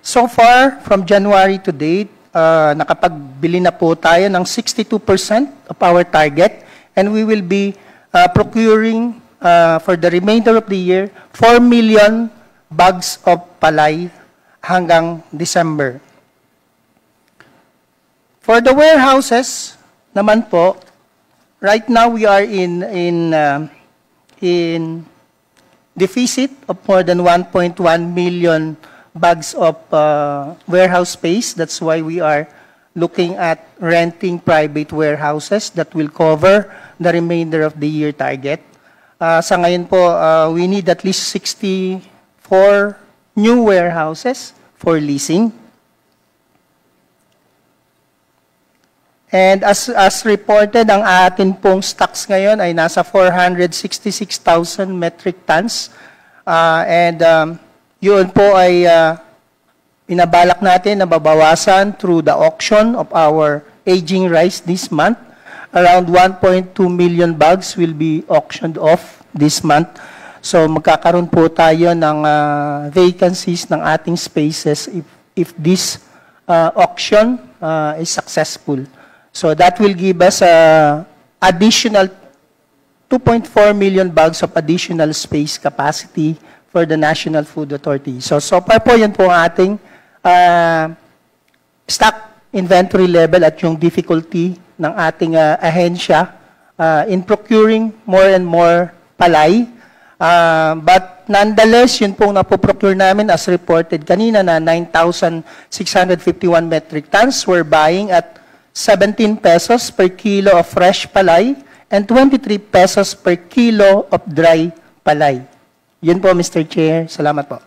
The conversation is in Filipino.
So far, from January to date, nakapagbili na po tayo ng 62% of our target, and we will be procuring for the remainder of the year 4 million bags of palay hanggang December. For the warehouses naman po, right now we are in deficit of more than 1.1 million bags of warehouse space. That's why we are looking at renting private warehouses that will cover the remainder of the year target. Sa ngayon po, we need at least 64 new warehouses for leasing. And as reported, ang atin pong stocks ngayon ay nasa 466,000 metric tons. Yun po ay pinabalak natin na babawasan through the auction of our aging rice this month. Around 1.2 million bags will be auctioned off this month. So magkakaroon po tayo ng vacancies ng ating spaces if this auction is successful. So that will give us additional 2.4 million bags of additional space capacity for the National Food Authority. So far po yan po ang ating stock inventory level at yung difficulty ng ating ahensya in procuring more and more palay. But nonetheless, yun pong napoprocure namin as reported kanina na 9,651 metric tons. We're buying at 17 pesos per kilo of fresh palay and 23 pesos per kilo of dry palay. Yun po, Mr. Chair. Salamat po.